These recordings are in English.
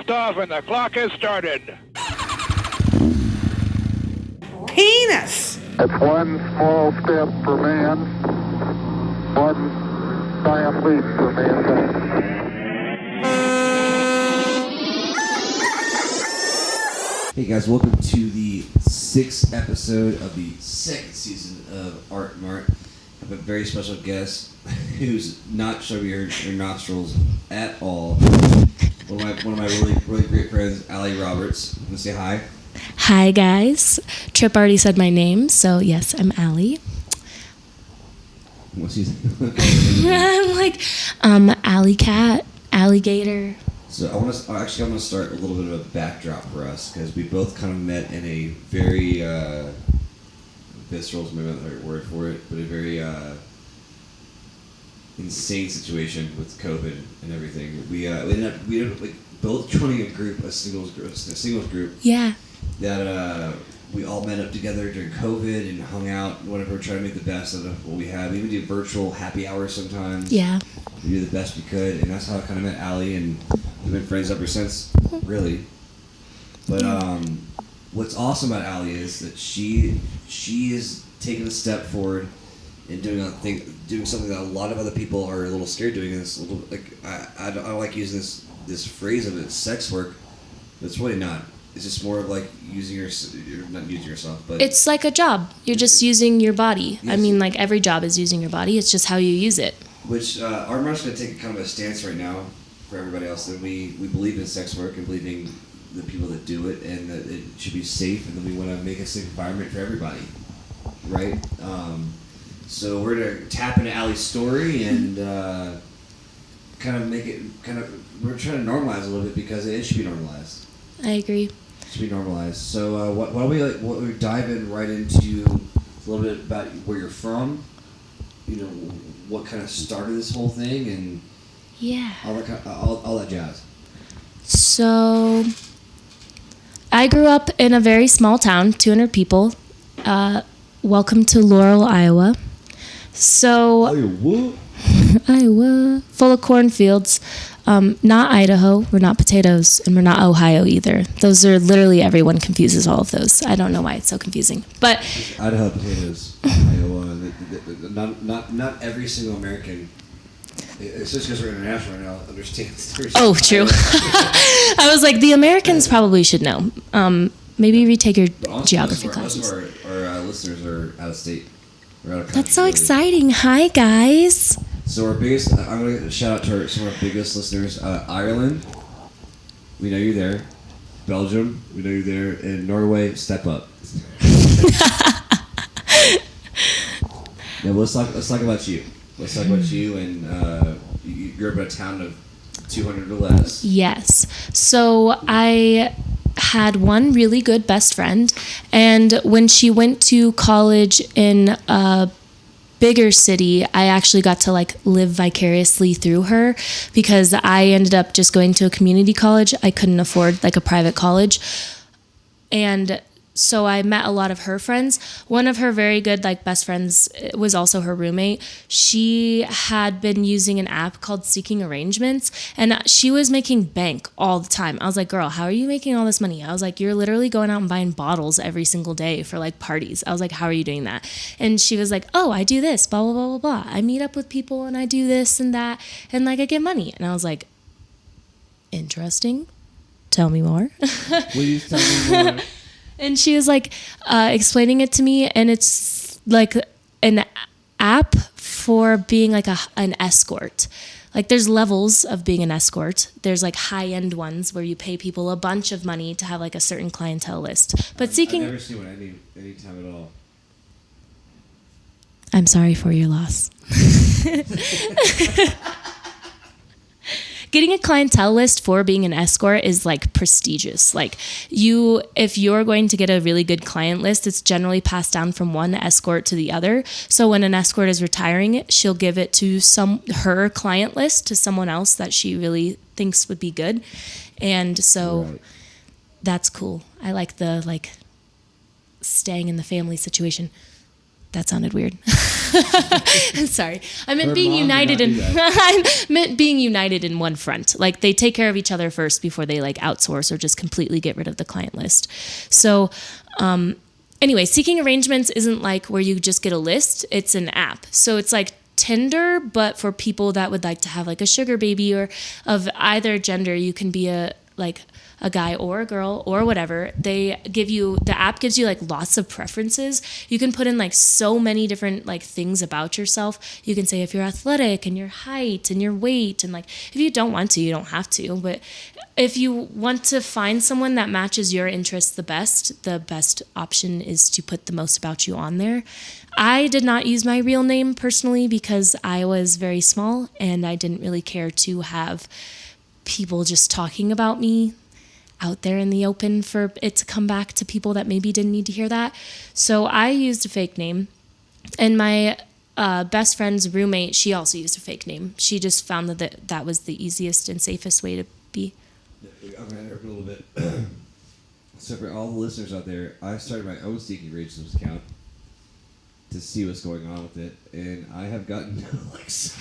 Liftoff and the clock has started. Penis! It's one small step for man, one giant leap for mankind. Hey guys, welcome to the 6th episode of the 2nd season of Art Mart. I have a very special guest who's not showing her nostrils at all. One of my really great friends, Allie Roberts. I'm gonna say hi. Hi guys. Trip already said my name, so yes, I'm Allie. What's he? I'm like, Alley cat, alligator. So I want to start a little bit of a backdrop for us because we both kind of met in a very visceral is maybe not the right word for it, but a very insane situation with COVID and everything. We ended up like both joining a singles group. Yeah. That we all met up together during COVID and hung out and whatever, trying to make the best out of what we have. We even do virtual happy hours sometimes. Yeah. We do the best we could, and that's how I kind of met Allie, and we've been friends ever since, really. But what's awesome about Allie is that she is taking a step forward and doing something that a lot of other people are a little scared doing. This little I don't like using this phrase of it, sex work, but it's really not. It's just more of like you're not using yourself, but It's like a job. You're just using your body. Yes. I mean, like every job is using your body. It's just how you use it. Which our Mart's going to take kind of a stance right now for everybody else that we believe in sex work and believing the people that do it and that it should be safe and that we want to make a safe environment for everybody, right? So we're going to tap into Allie's story and kind of make it we're trying to normalize a little bit because it should be normalized. I agree. It should be normalized. So why don't we dive in right into a little bit about where you're from, you know, what kind of started this whole thing and Yeah. all that jazz. So, I grew up in a very small town, 200 people. Welcome to Laurel, Iowa. So, Iowa, full of cornfields. Not Idaho. We're not potatoes, and we're not Ohio either. Those are literally, everyone confuses all of those. I don't know why it's so confusing, but Idaho potatoes, Iowa. Not every single American, especially because we're international right now, understands. oh, true. I was like, the Americans probably should know. Maybe retake your geography classes. Most of our listeners are out of state. Or out of country, That's so really. exciting. Hi, guys. So I'm going to shout out to some of our biggest listeners. Ireland, we know you're there. Belgium, we know you're there. And Norway, step up. Now let's talk about you. Let's talk about you, and you're about a town of 200 or less. Yes. So I had one really good best friend, and when she went to college in a bigger city, I actually got to like live vicariously through her because I ended up just going to a community college. I couldn't afford like a private college. And so I met a lot of her friends. One of her very good like best friends was also her roommate. She had been using an app called Seeking Arrangements, and she was making bank all the time. I was like, girl, how are you making all this money? I was like, you're literally going out and buying bottles every single day for like parties. I was like, how are you doing that? And she was like, oh, I do this, blah, blah, blah, blah, blah. I meet up with people and I do this and that, and like I get money. And I was like, interesting. Tell me more. Please tell me more. And she was like explaining it to me, and it's like an app for being like an escort. Like there's levels of being an escort. There's like high-end ones where you pay people a bunch of money to have like a certain clientele list. But I've never seen one any time at all. I'm sorry for your loss. Getting a clientele list for being an escort is like prestigious. Like if you're going to get a really good client list, it's generally passed down from one escort to the other. So when an escort is retiring, she'll give it to her client list to someone else that she really thinks would be good. And so That's cool. I like the staying in the family situation. That sounded weird. Sorry. I meant Her being mom did united not in do that. I meant being united in one front. Like they take care of each other first before they like outsource or just completely get rid of the client list. So anyway, seeking arrangements isn't like where you just get a list. It's an app. So it's like Tinder, but for people that would like to have like a sugar baby or of either gender. You can be a guy or a girl or whatever. The app gives you like lots of preferences. You can put in like so many different like things about yourself. You can say if you're athletic and your height and your weight, and like if you don't want to, you don't have to. But if you want to find someone that matches your interests the best option is to put the most about you on there. I did not use my real name personally because I was very small and I didn't really care to have people just talking about me out there in the open for it to come back to people that maybe didn't need to hear that. So I used a fake name, and my best friend's roommate, she also used a fake name. She just found that was the easiest and safest way to be. I'm going to interrupt a little bit. So for all the listeners out there, I started my own Seeking Arrangements account to see what's going on with it, and I have gotten no likes.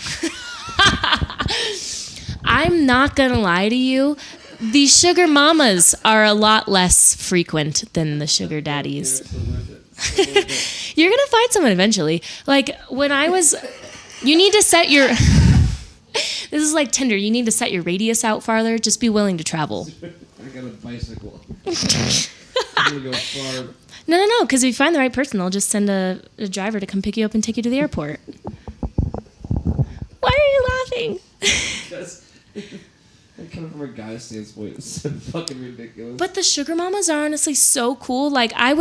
I'm not gonna lie to you. The sugar mamas are a lot less frequent than the sugar daddies. You're gonna find someone eventually. Like when you need to set your. This is like Tinder. You need to set your radius out farther. Just be willing to travel. I got a bicycle. I'm gonna go far. No. Because if you find the right person, they'll just send a driver to come pick you up and take you to the airport. Why are you laughing? Because coming from a guy's standpoint, it's so fucking ridiculous. But the sugar mamas are honestly so cool. Like I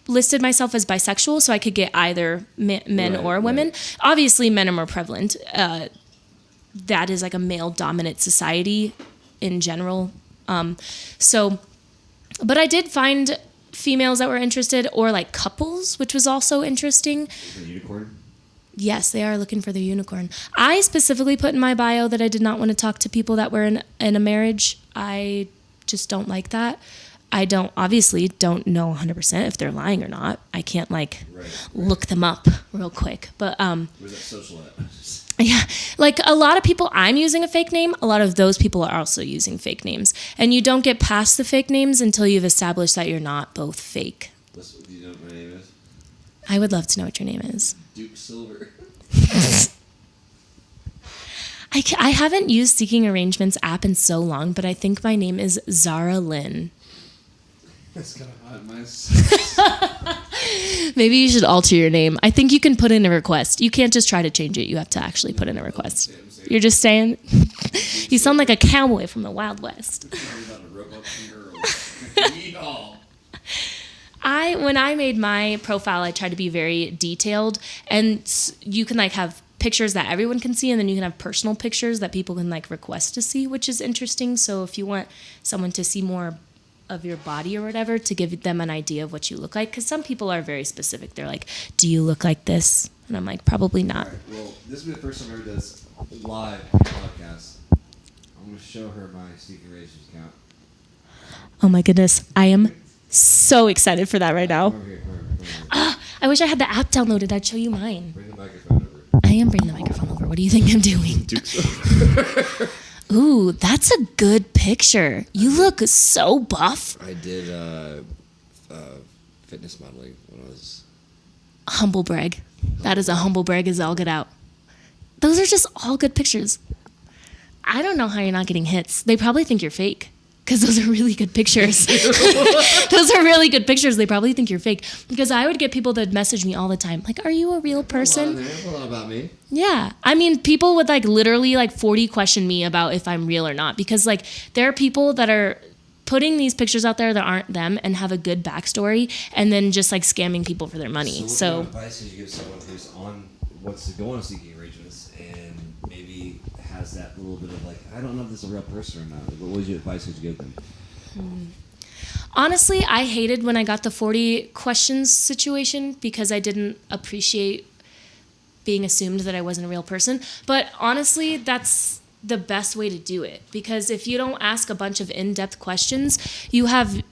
listed myself as bisexual so I could get either men or women. Right. Obviously, men are more prevalent. That is like a male dominant society in general. But I did find females that were interested, or like couples, which was also interesting. The unicorn? Yes, they are looking for the unicorn. I specifically put in my bio that I did not want to talk to people that were in a marriage. I just don't like that. I obviously don't know 100% if they're lying or not. I can't look them up real quick. But where's that social at? Yeah, like a lot of people, I'm using a fake name. A lot of those people are also using fake names. And you don't get past the fake names until you've established that you're not both fake. Do you know what my name is? I would love to know what your name is. Duke Silver. I haven't used Seeking Arrangements app in so long, but I think my name is Zara Lynn. That's kind of hot. Maybe you should alter your name. I think you can put in a request. You can't just try to change it. You have to actually put in a request. You're just saying, you sound like a cowboy from the Wild West. When I made my profile, I tried to be very detailed, and you can have pictures that everyone can see, and then you can have personal pictures that people can request to see, which is interesting. So if you want someone to see more of your body or whatever, to give them an idea of what you look like, because some people are very specific. They're like, do you look like this? And I'm like, probably not. All right, well, this will be the first time I ever do this live podcast. I'm going to show her my Seeking Arrangements account. Oh my goodness, I am so excited for that right now. Come here. I wish I had the app downloaded. I'd show you mine. Bring the microphone over. I am bringing the microphone over. What do you think I'm doing? Ooh, that's a good picture. You look so buff. I did fitness modeling when I was... Humble brag. That is a humble brag as all get out. Those are just all good pictures. I don't know how you're not getting hits. They probably think you're fake. Because those are really good pictures. Those are really good pictures. They probably think you're fake. Because I would get people that message me all the time. Like, are you a real person? A lot about me. Yeah. I mean, people would literally 40 question me about if I'm real or not. Because there are people that are putting these pictures out there that aren't them and have a good backstory, and then just scamming people for their money. So what kind of advice would you give someone who's wants to go on Seeking Arrangements and maybe has that little bit of I don't know if this is a real person or not? What was your advice would you give them? Honestly, I hated when I got the 40 questions situation because I didn't appreciate being assumed that I wasn't a real person. But honestly, that's the best way to do it, because if you don't ask a bunch of in-depth questions, you have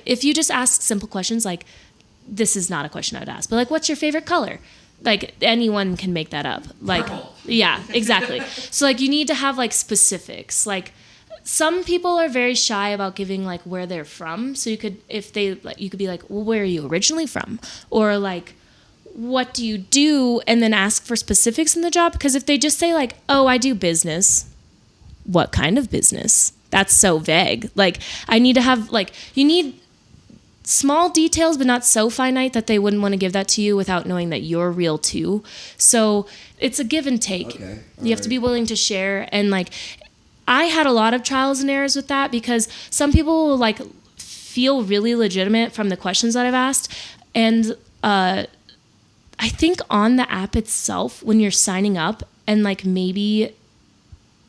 if you just ask simple questions like, this is not a question I would ask, but like, what's your favorite color? Like, anyone can make that up. Like, yeah, exactly. So like, you need to have like specifics. Like, some people are very shy about giving like where they're from. So you could, if they like, you could be like, well, where are you originally from? Or like, what do you do? And then ask for specifics in the job. Because if they just say like, oh, I do business, what kind of business? That's so vague. Like, I need to have like, you need small details, but not so finite that they wouldn't want to give that to you without knowing that you're real too. So it's a give and take. Okay. You have to be willing to share. And like, I had a lot of trials and errors with that because some people will like feel really legitimate from the questions that I've asked. And I think on the app itself, when you're signing up and like maybe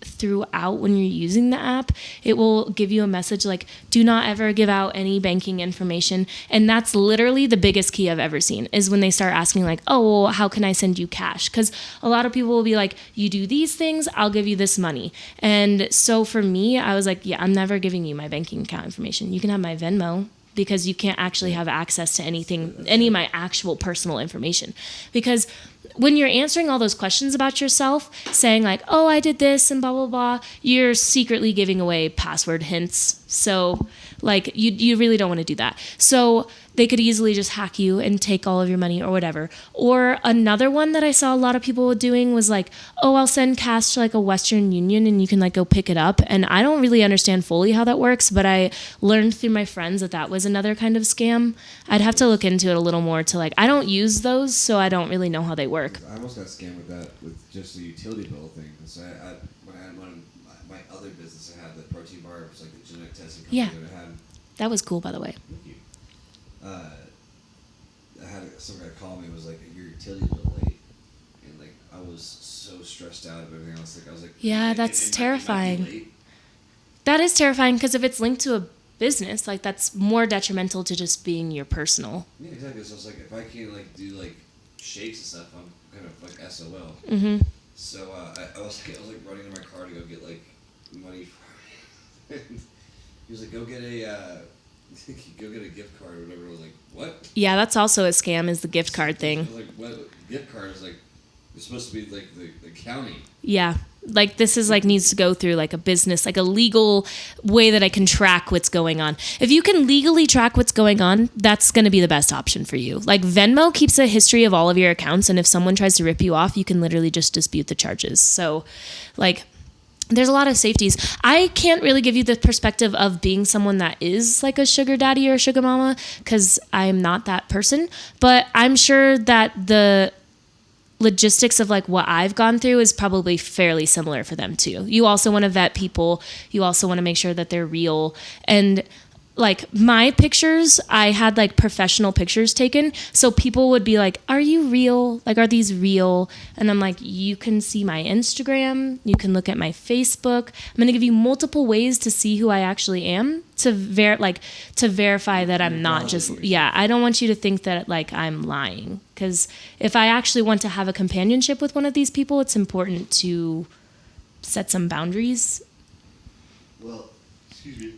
throughout when you're using the app, it will give you a message like, do not ever give out any banking information. And that's literally the biggest key I've ever seen is when they start asking like, oh, well, how can I send you cash? Because a lot of people will be like, you do these things, I'll give you this money. And so for me, I was like, yeah, I'm never giving you my banking account information. You can have my Venmo, because you can't actually have access to anything, any of my actual personal information. Because when you're answering all those questions about yourself, saying like, oh, I did this and blah, blah, blah, you're secretly giving away password hints. So like you really don't want to do that. So they could easily just hack you and take all of your money or whatever. Or another one that I saw a lot of people doing was like, oh, I'll send cash to like a Western Union and you can like go pick it up. And I don't really understand fully how that works, but I learned through my friends that that was another kind of scam. I'd have to look into it a little more to like, I don't use those, so I don't really know how they work. I almost got scammed with that, with just the utility bill thing. So when I had one of my other business, I had the protein bar, it was like the genetic testing company that I had. That was cool, by the way. Thank you. I had some guy call me and was like, your utility bill late. And like, I was so stressed out of everything else. Like, I was like, yeah, that's terrifying. That is terrifying because if it's linked to a business, like that's more detrimental to just being your personal. Yeah, exactly. So it's like, if I can't like do like shakes and stuff, I'm kind of like SOL. Mm-hmm. So I was like running in my car to go get like money for him. He was like, go get a gift card or whatever. I was like, what? Yeah, that's also a scam, is the gift card thing. I was like, what? Gift card is like, it's supposed to be like the county. Yeah. Like this is like needs to go through like a business, like a legal way that I can track what's going on. If you can legally track what's going on, that's going to be the best option for you. Like Venmo keeps a history of all of your accounts. And if someone tries to rip you off, you can literally just dispute the charges. So like, there's a lot of safeties. I can't really give you the perspective of being someone that is like a sugar daddy or a sugar mama because I'm not that person. But I'm sure that the logistics of like what I've gone through is probably fairly similar for them too. You also want to vet people. You also want to make sure that they're real. And like my pictures, I had like professional pictures taken. So people would be like, are you real? Like, are these real? And I'm like, you can see my Instagram. You can look at my Facebook. I'm going to give you multiple ways to see who I actually am to verify that I'm not just, I don't want you to think that like I'm lying. Because if I actually want to have a companionship with one of these people, it's important to set some boundaries. Well, excuse me.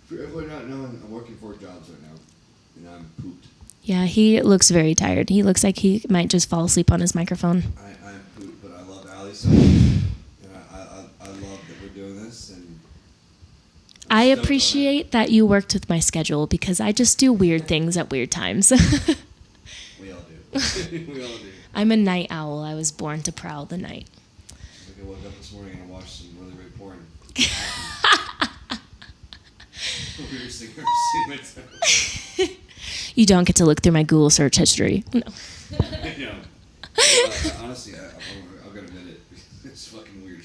For everyone not knowing, I'm working 4 jobs right now, and I'm pooped. Yeah, he looks very tired. He looks like he might just fall asleep on his microphone. I'm pooped, but I love Allie so much, and I love that we're doing this. And I appreciate that you worked with my schedule because I just do weird things at weird times. We all do. We all do. I'm a night owl. I was born to prowl the night. Like I woke up this morning and I watched some really great porn. Weirdest thing I've ever seen myself. You don't get to look through my Google search history. No. I know. Honestly, I'll gotta admit it. It's fucking weird.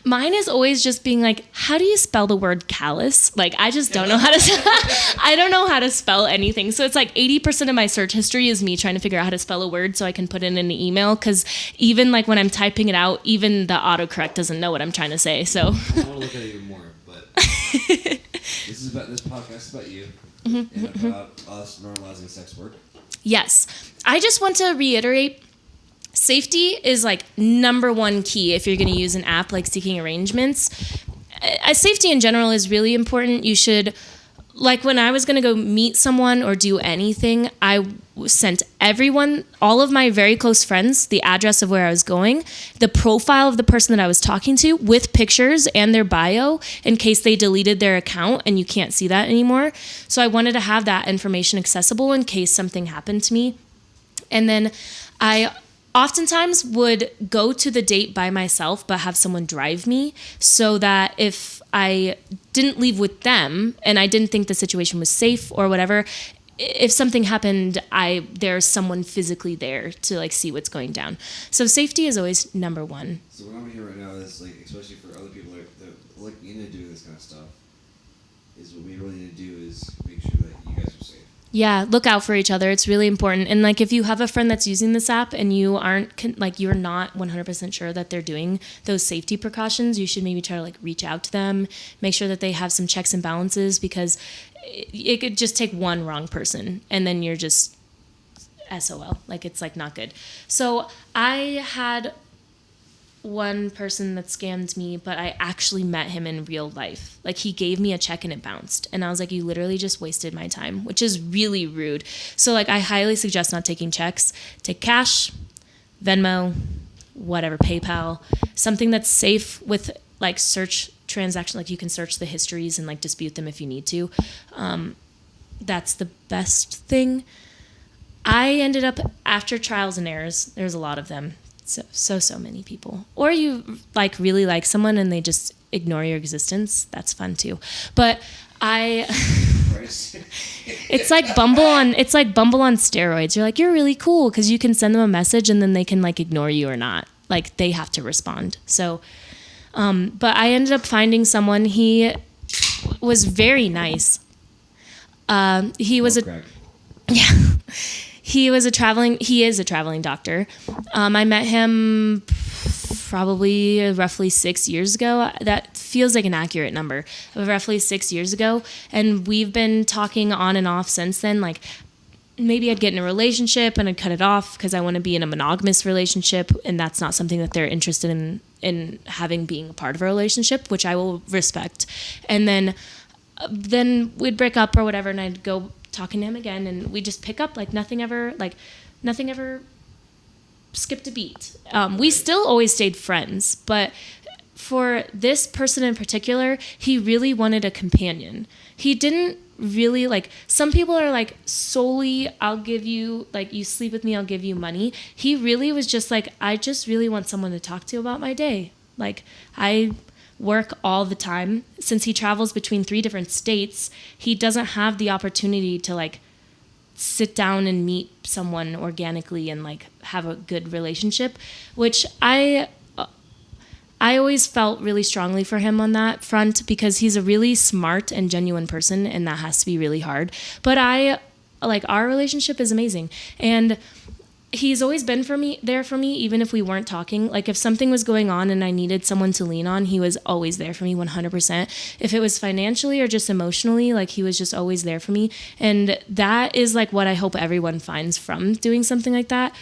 Mine is always just being like, how do you spell the word callous? Like, I just don't know how to I don't know how to spell anything. So it's like 80% of my search history is me trying to figure out how to spell a word so I can put it in an email. Because even like when I'm typing it out, even the autocorrect doesn't know what I'm trying to say. So I want to look at it even more, but this podcast is about you and about us normalizing sex work. Yes. I just want to reiterate, safety is like number one key if you're going to use an app like Seeking Arrangements. Safety in general is really important. You should like when I was going to go meet someone or do anything, I sent everyone, all of my very close friends, the address of where I was going, the profile of the person that I was talking to with pictures and their bio in case they deleted their account and you can't see that anymore. So I wanted to have that information accessible in case something happened to me. And then I oftentimes would go to the date by myself, but have someone drive me so that if I didn't leave with them and I didn't think the situation was safe or whatever, if something happened, there's someone physically there to like see what's going down. So safety is always number one. So what I'm hearing right now is like, especially for other people that looking into doing this kind of stuff, is what we really need to do is make sure that you guys are safe. Yeah, look out for each other. It's really important. And like if you have a friend that's using this app and you you're not 100% sure that they're doing those safety precautions, you should maybe try to like reach out to them, make sure that they have some checks and balances, because it could just take one wrong person and then you're just SOL. Like it's like not good. So I had one person that scammed me, but I actually met him in real life. Like he gave me a check and it bounced. And I was like, you literally just wasted my time, which is really rude. So like I highly suggest not taking checks. Take cash, Venmo, whatever, PayPal, something that's safe with like search transaction. Like you can search the histories and like dispute them if you need to. That's the best thing. I ended up, after trials and errors, there's a lot of them. So many people. Or you like really like someone and they just ignore your existence. That's fun too. But it's like Bumble on steroids. You're like, you're really cool because you can send them a message and then they can like ignore you or not. Like they have to respond. So, but I ended up finding someone. He was very nice. He was yeah. He is a traveling doctor. I met him probably roughly 6 years ago. That feels like an accurate number. Roughly 6 years ago. And we've been talking on and off since then. Like maybe I'd get in a relationship and I'd cut it off because I want to be in a monogamous relationship. And that's not something that they're interested in having being a part of a relationship, which I will respect. And then we'd break up or whatever and I'd go talking to him again and we just pick up like nothing ever skipped a beat. We still always stayed friends, but for this person in particular, he really wanted a companion. He didn't really like, some people are like solely, I'll give you, like you sleep with me, I'll give you money. He really was just like, I just really want someone to talk to about my day. Like I work all the time. Since he travels between 3 different states, he doesn't have the opportunity to like sit down and meet someone organically and like have a good relationship, which I always felt really strongly for him on that front because he's a really smart and genuine person and that has to be really hard. But our relationship is amazing. And he's always been there for me, even if we weren't talking. Like if something was going on and I needed someone to lean on, he was always there for me 100%. If it was financially or just emotionally, like he was just always there for me. And that is like what I hope everyone finds from doing something like that,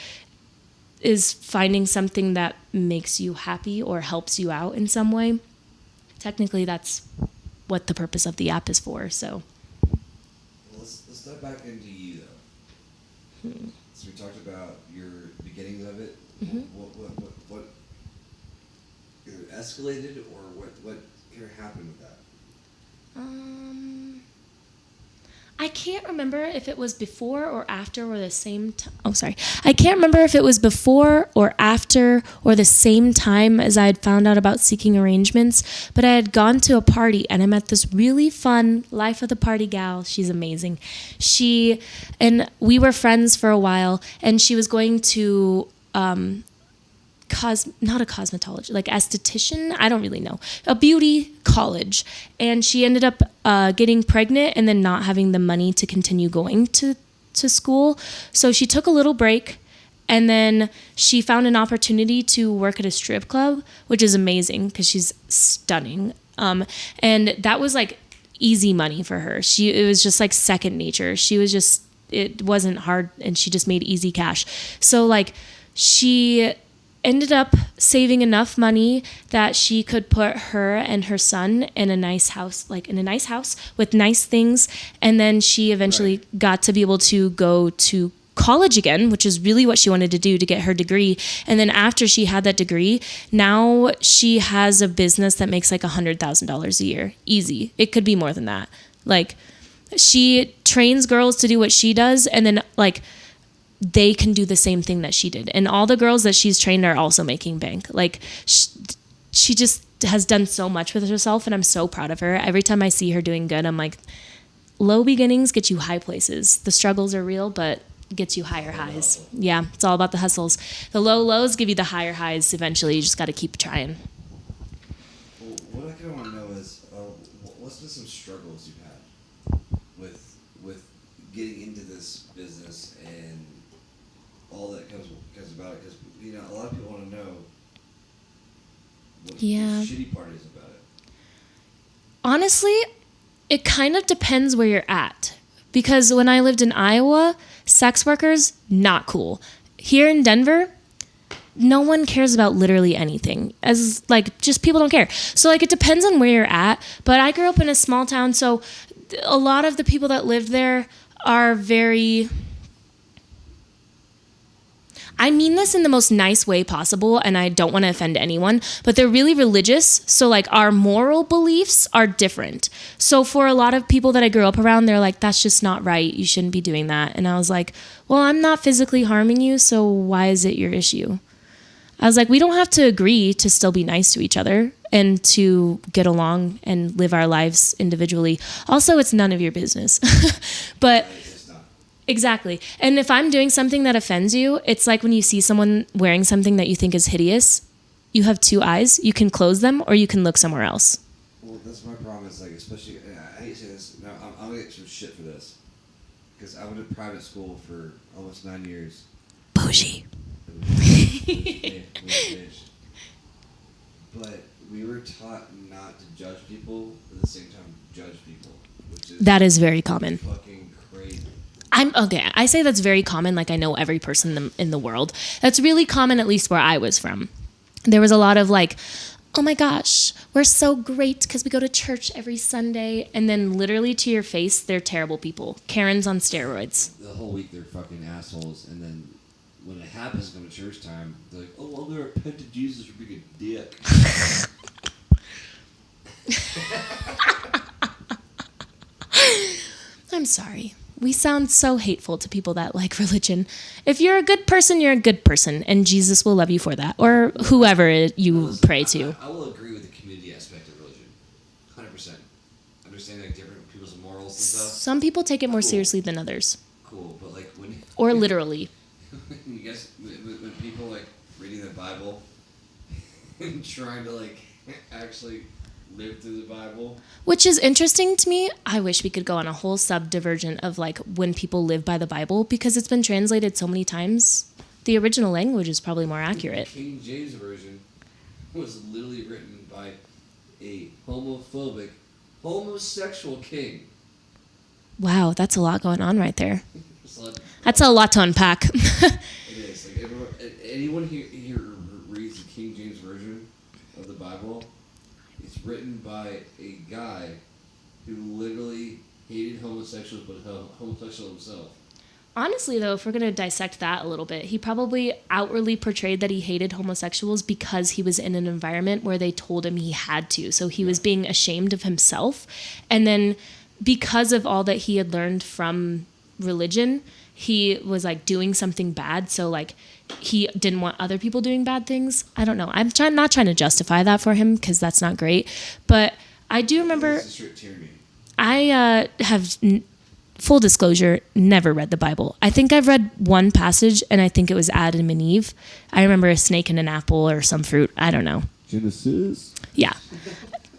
is finding something that makes you happy or helps you out in some way. Technically, that's what the purpose of the app is for. So let's step back into you though. So we talked about your beginnings of it. Mm-hmm. What either escalated or what happened with that? I can't remember if it was before or after or the same time. Oh, sorry. I can't remember if it was before or after or the same time as I had found out about seeking arrangements, but I had gone to a party and I met this really fun life of the party gal. She's amazing. We were friends for a while, and she was going to not a cosmetologist, like esthetician, I don't really know, a beauty college. And she ended up getting pregnant and then not having the money to continue going to school. So she took a little break and then she found an opportunity to work at a strip club, which is amazing because she's stunning. And that was like easy money for her. It was just like second nature. It wasn't hard and she just made easy cash. So like ended up saving enough money that she could put her and her son in a nice house, like in a nice house with nice things. And then she eventually got to be able to go to college again, which is really what she wanted to do to get her degree. And then after she had that degree, now she has a business that makes like $100,000 a year. Easy. It could be more than that. Like, she trains girls to do what she does, and then like they can do the same thing that she did. And all the girls that she's trained are also making bank. Like, she just has done so much with herself, and I'm so proud of her. Every time I see her doing good, I'm like, low beginnings get you high places. The struggles are real, but gets you higher highs. Yeah, it's all about the hustles. The low lows give you the higher highs eventually. You just got to keep trying. Well, what I kind of want to know is, what's been some struggles you've had with getting into this business and all that comes about it? Because, you know, a lot of people want to know what the shitty part is about it. Honestly, it kind of depends where you're at. Because when I lived in Iowa, sex workers, not cool. Here in Denver, no one cares about literally anything. As like, just people don't care. So like, it depends on where you're at. But I grew up in a small town, so a lot of the people that lived there are very... I mean this in the most nice way possible, and I don't want to offend anyone, but they're really religious, so like our moral beliefs are different. So for a lot of people that I grew up around, they're like, that's just not right, you shouldn't be doing that. And I was like, well, I'm not physically harming you, so why is it your issue? I was like, we don't have to agree to still be nice to each other and to get along and live our lives individually. Also, it's none of your business. But... Exactly. And if I'm doing something that offends you, it's like when you see someone wearing something that you think is hideous, you have two eyes. You can close them or you can look somewhere else. Well, that's my problem. Is like, especially, I hate to say this. No, I'm going to get some shit for this. Because I went to private school for almost 9 years. Bougie. But we were taught not to judge people, but at the same time judge people. Which is that is very common. Fucking crazy. I say that's very common, like I know every person in the world. That's really common, at least where I was from. There was a lot of like, oh my gosh, we're so great because we go to church every Sunday. And then literally to your face, they're terrible people. Karens on steroids. The whole week they're fucking assholes. And then when it happens to come to church time, they're like, oh, well, they repent to Jesus for being a dick. I'm sorry. We sound so hateful to people that like religion. If you're a good person, you're a good person, and Jesus will love you for that, or whoever you pray to. I will agree with the community aspect of religion, 100%. Understanding like different people's morals and stuff. Some people take it more seriously than others. Cool, but like when or literally. You guys, when people like reading the Bible and trying to like actually live through the Bible. Which is interesting to me. I wish we could go on a whole subdiversion of like when people live by the Bible, because it's been translated so many times. The original language is probably more accurate. The King James Version was literally written by a homophobic, homosexual king. Wow, that's a lot going on right there. That's a lot to unpack. It is. Like anyone here reads the King James Version of the Bible, it's written by a guy who literally hated homosexuals, but homosexual himself. Honestly, though, if we're going to dissect that a little bit, he probably outwardly portrayed that he hated homosexuals because he was in an environment where they told him he had to. So he was being ashamed of himself. And then because of all that he had learned from religion, he was like doing something bad. So like he didn't want other people doing bad things. I don't know. I'm not trying to justify that for him, because that's not great. But I do remember I have, full disclosure, never read the Bible. I think I've read one passage, and I think it was Adam and Eve. I remember a snake and an apple or some fruit. I don't know. Genesis? Yeah.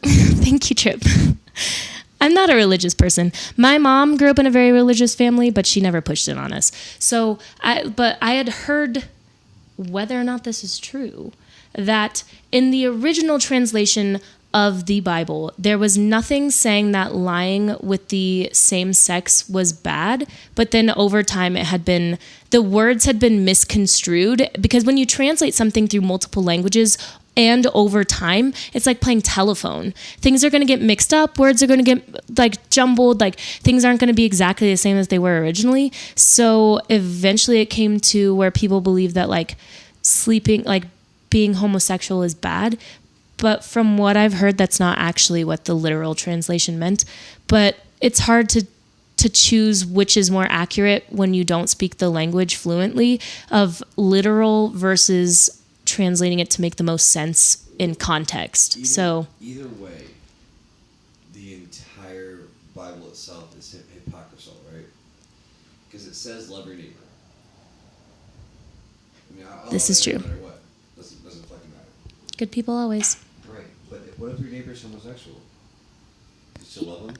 Thank you, Trip. I'm not a religious person. My mom grew up in a very religious family, but she never pushed it on us. So, I had heard, whether or not this is true, that in the original translation of the Bible, there was nothing saying that lying with the same sex was bad, but then over time the words had been misconstrued, because when you translate something through multiple languages and over time, it's like playing telephone. Things are going to get mixed up, words are going to get like jumbled, like things aren't going to be exactly the same as they were originally. So eventually it came to where people believe that like sleeping, like being homosexual is bad. But from what I've heard, that's not actually what the literal translation meant. But it's hard to choose which is more accurate when you don't speak the language fluently, of literal versus translating it to make the most sense in context. Either way, the entire Bible itself is hypocrisy, right? Because it says love your neighbor. I mean, This is true. No matter what, doesn't fucking matter. Good people always. Right, but what if your neighbor's homosexual? You still love him?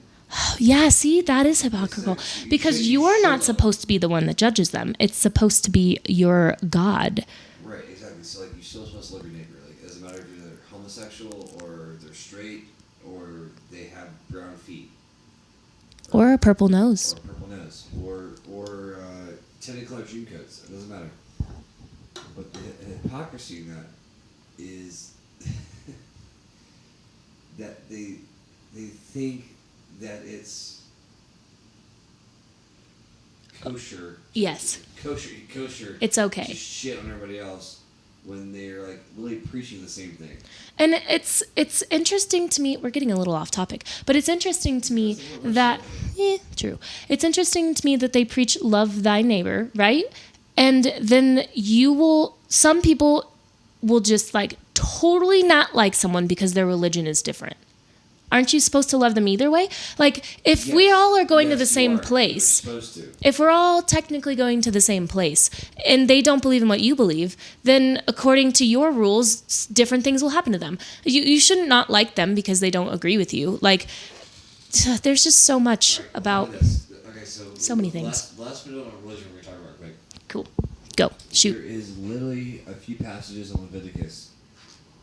Yeah, see, that is hypocritical, because you are not supposed to be the one that judges them. It's supposed to be your God. Right, exactly. So like, you're still supposed to love your neighbor. Like, it doesn't matter if they're homosexual or they're straight or they have brown feet. Or a purple nose. Or a purple nose. Or 10 color dream coats. It doesn't matter. But the hypocrisy in that is that they think that it's kosher. Yes. Kosher. It's okay. To shit on everybody else when they're like really preaching the same thing. And it's interesting to me. We're getting a little off topic, but it's interesting to me that true. It's interesting to me that they preach love thy neighbor, right? And then some people will just like totally not like someone because their religion is different. Aren't you supposed to love them either way? Like, if we all are going to the same place, if we're all technically going to the same place, and they don't believe in what you believe, then according to your rules, different things will happen to them. You shouldn't not like them because they don't agree with you. Like, there's just so much about so many things. Last bit on religion we're going to talk about quick. Cool. Go. Shoot. There is literally a few passages in Leviticus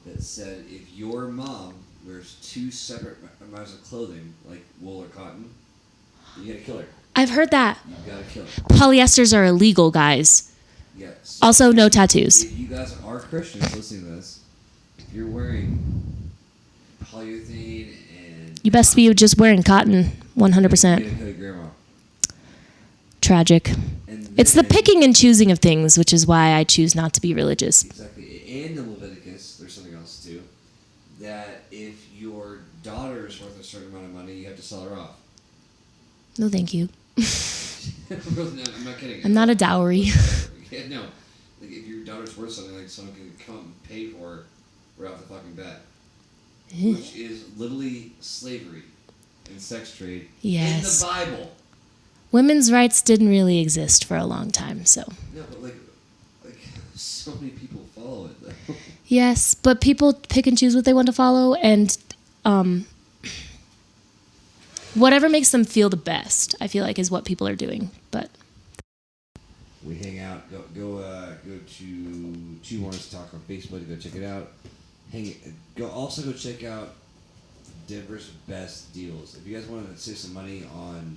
that said if your mom wears two separate amounts of clothing, like wool or cotton, you gotta kill her. I've heard that. You gotta kill her. Polyesters are illegal, guys. Yes. Also, no tattoos. If you guys are Christians listening to this, if you're wearing polyurethane and... You best be just wearing cotton, 100%. You gotta kill your grandma. Tragic. It's the picking and choosing of things, which is why I choose not to be religious. Exactly. And in Leviticus, there's something else too, that if your daughter is worth a certain amount of money, you have to sell her off. No, thank you. No, I'm not kidding. I'm not a dowry. Yeah, no. Like, if your daughter's worth something, like, someone can come and pay for her right off the fucking bat. Which is literally slavery and sex trade Yes. in the Bible. Women's rights didn't really exist for a long time, so. No, but like so many people follow it, though. Yes, but people pick and choose what they want to follow, and whatever makes them feel the best, I feel like, is what people are doing. But we hang out. Go to Two Horns Talk on Facebook. Go check it out. Go check out Denver's Best Deals. If you guys want to save some money on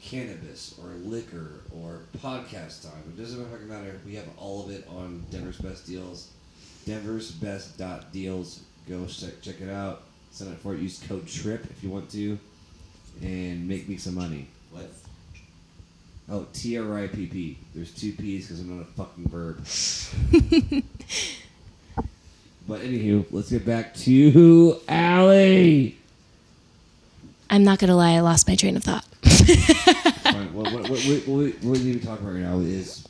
cannabis or liquor or podcast time, it doesn't fucking matter. We have all of it on Denver's Best Deals. Denver'sBest.deals. Go check it out. Sign up for it. Use code TRIP if you want to, and make me some money. What? Oh, TRIPP. There's two P's because I'm not a fucking verb. But anywho, let's get back to Allie. I'm not going to lie, I lost my train of thought. Fine. What we need to talk about right now is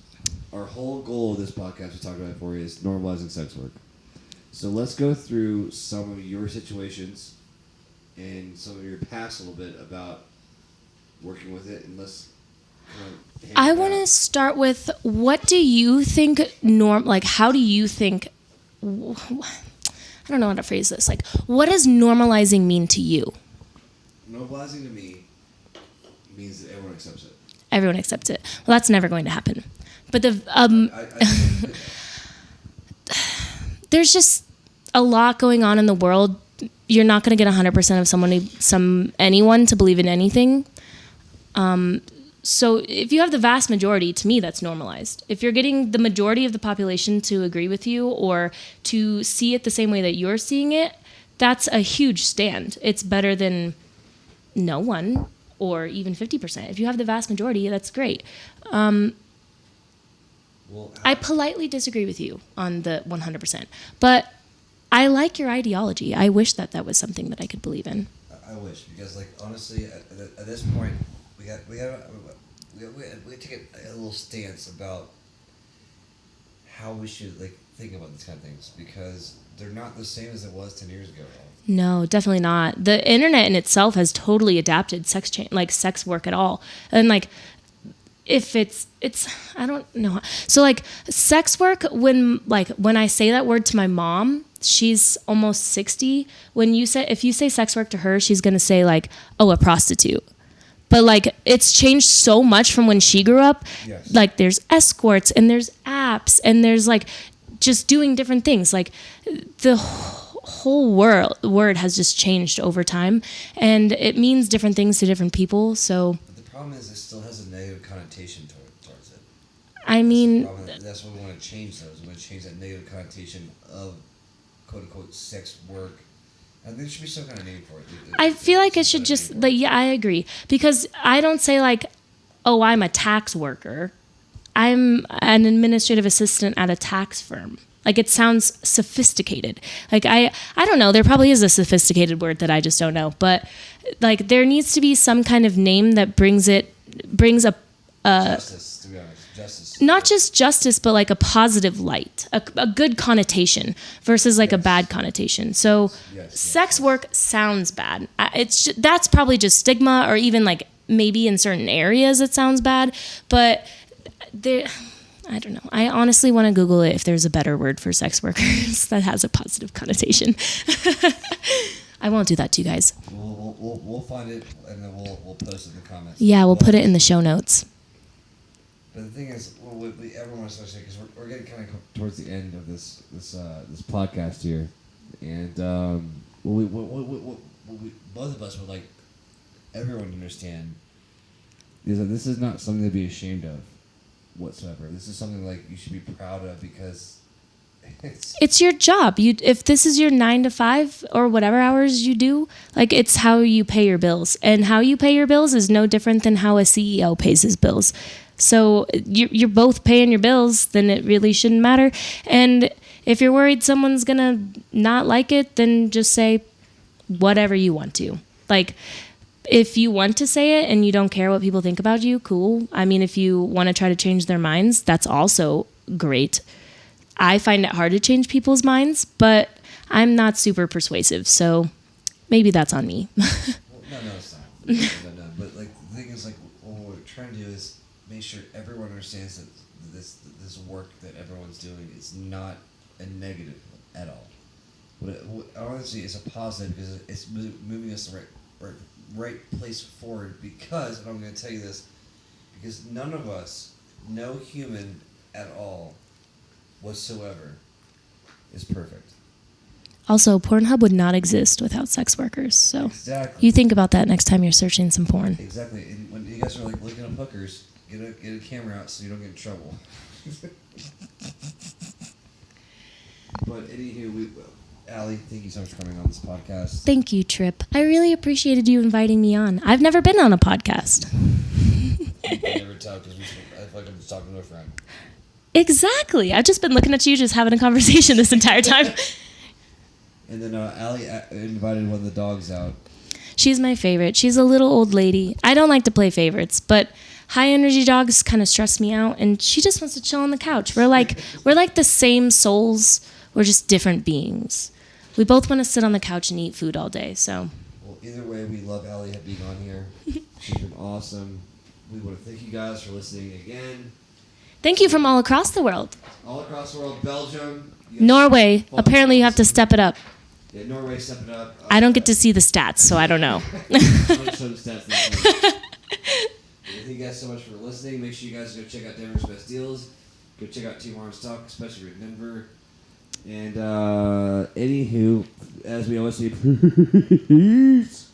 our whole goal of this podcast we talked about before is normalizing sex work. So let's go through some of your situations and some of your past a little bit about working with it, and let's kind of I want to start with, what do you think how do you think, I don't know how to phrase this. Like, what does normalizing mean to you? Normalizing to me means that everyone accepts it. Everyone accepts it. Well, that's never going to happen. But there's just a lot going on in the world you're not going to get 100% of anyone to believe in anything. So if you have the vast majority, to me, that's normalized. If you're getting the majority of the population to agree with you or to see it the same way that you're seeing it, that's a huge stand. It's better than no one or even 50%. If you have the vast majority, that's great. I politely disagree with you on the 100%, but I like your ideology. I wish that was something that I could believe in. I wish, because like honestly, at this point, we take a little stance about how we should like think about these kind of things, because they're not the same as it was 10 years ago. No, definitely not. The internet in itself has totally adapted sex work at all, and like if it's I don't know. So like sex work, when I say that word to my mom, she's almost 60. If you say sex work to her, she's gonna say like, oh, a prostitute. But like it's changed so much from when she grew up. Yes. Like there's escorts and there's apps and there's like just doing different things. Like the whole word has just changed over time, and it means different things to different people. So But the problem is it still has a negative connotation towards it. I mean, That's what we want to change, though. We want to change that negative connotation of quote unquote sex work. I think there should be some kind of name for it. I feel like it should just like, yeah, I agree, because I don't say like, oh, I'm a tax worker. I'm an administrative assistant at a tax firm. Like it sounds sophisticated. Like I don't know. There probably is a sophisticated word that I just don't know. But like there needs to be some kind of name that brings a justice, to be honest. Justice. Not just justice, but like a positive light, a good connotation versus like a bad connotation. So sex work sounds bad. That's probably just stigma, or even like maybe in certain areas it sounds bad. But I don't know. I honestly want to Google it if there's a better word for sex workers that has a positive connotation. I won't do that to you guys. We'll find it, and then we'll post it in the comments. Yeah, we'll put it in the show notes. But the thing is, everyone wants to say, because we're getting kind of towards the end of this podcast here, and what we both of us would like everyone to understand is that this is not something to be ashamed of whatsoever. This is something like you should be proud of, because it's your job. If this is your 9 to 5 or whatever hours you do, like it's how you pay your bills, and how you pay your bills is no different than how a CEO pays his bills. So you're both paying your bills, then it really shouldn't matter. And if you're worried someone's gonna not like it, then just say whatever you want to. Like if you want to say it and you don't care what people think about you, cool. I mean, if you want to try to change their minds, that's also great. I find it hard to change people's minds, but I'm not super persuasive, so maybe that's on me. No, it's not. No. But like the thing is, like what we're trying to do is make sure everyone understands that this work that everyone's doing is not a negative at all. Honestly, it's a positive, because it's moving us the right place forward. Because, and I'm going to tell you this, because none of us, no human at all whatsoever, is perfect. Also, Pornhub would not exist without sex workers. So Exactly. you think about that next time you're searching some porn. Exactly. And when you guys are like looking up hookers, get a camera out so you don't get in trouble. But anywho, Allie, thank you so much for coming on this podcast. Thank you, Trip. I really appreciated you inviting me on. I've never been on a podcast. You can never tell, because I feel like I'm just talking to a friend. Exactly. I've just been looking at you, just having a conversation this entire time. And then Allie invited one of the dogs out. She's my favorite. She's a little old lady. I don't like to play favorites, but high energy dogs kind of stress me out, and she just wants to chill on the couch. We're like the same souls. We're just different beings. We both want to sit on the couch and eat food all day. So. Well, either way, we love Allie being on here. She's been awesome. We want to thank you guys for listening again. Thank you from all across the world. All across the world, Belgium. Norway. Apparently, you have to step it up. Yeah, Norway, step it up. I don't get to see the stats, so I don't know. I'm going to show the stats this week. Thank you guys so much for listening. Make sure you guys go check out Denver's Best Deals. Go check out Team Arm Stock, especially in Denver. And anywho, as we always say, peace.